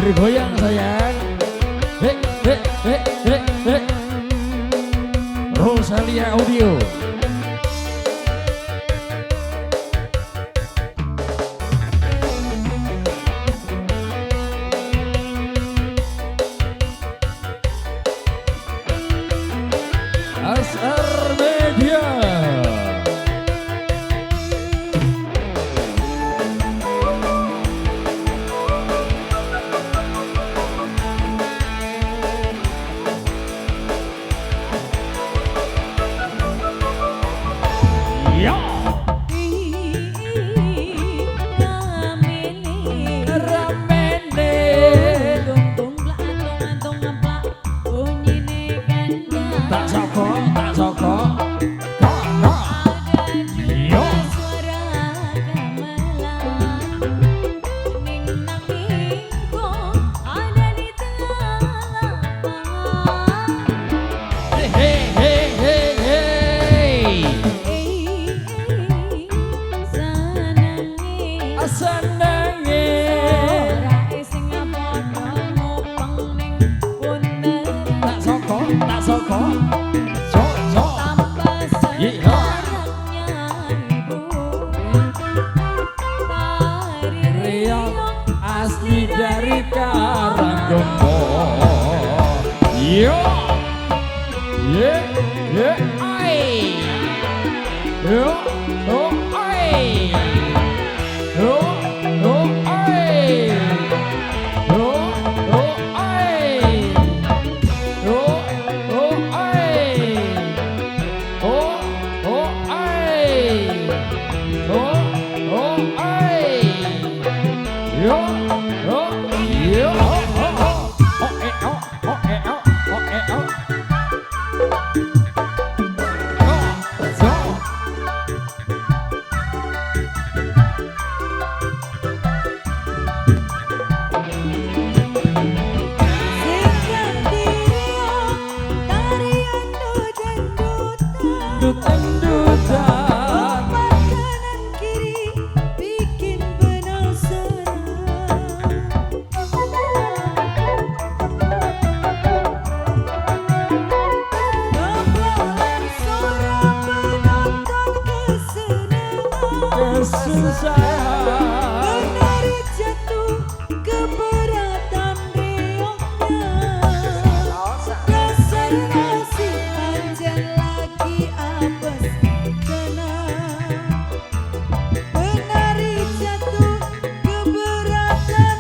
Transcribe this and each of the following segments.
bergoyang sayang. Rosalia Audio. Asar Media. Asli dari Karangjombor. Yo, ai, yo, ai, yo, ai, yo, ai, yo, ai, yo. Menari jatuh keberatan rioknya. Dasar nasi panjang lagi apes tenang. Menari jatuh keberatan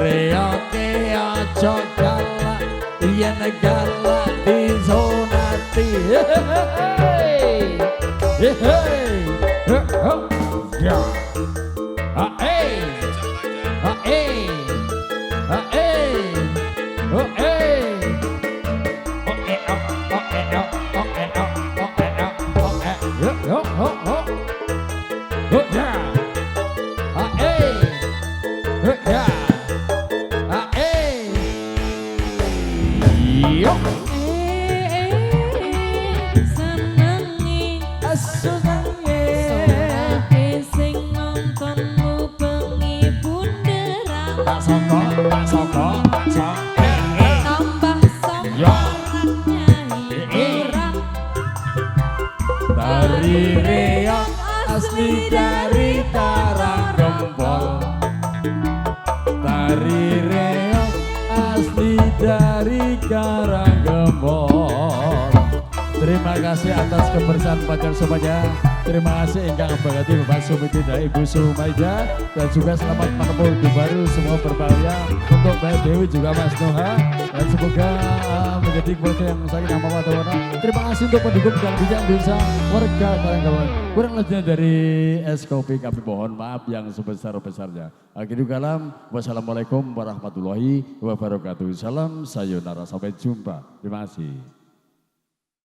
Reoke aja galak, yen galak disonati. Dari Reok asli dari Karangjombor. Dari Reok asli dari dari Karanggembol. Terima kasih atas kebersamaan panjang semuanya. Terima kasih Engkang Abagati Bapak Sumiti dan Ibu Sumaida. Dan juga selamat menempuh hidup baru semua berbahagia. Untuk Mbak Dewi juga Mas Noha. Dan semoga menjadi keluarga yang sakinah mawaddah warahmah. Terima kasih untuk pendukung dan bijak desa warga Karanggembol. Kurang lebihnya dari SKP kami mohon maaf yang sebesar-besarnya. Akhirul kalam, wassalamualaikum warahmatullahi wabarakatuh. Salam sayonara, sampai jumpa. Terima kasih.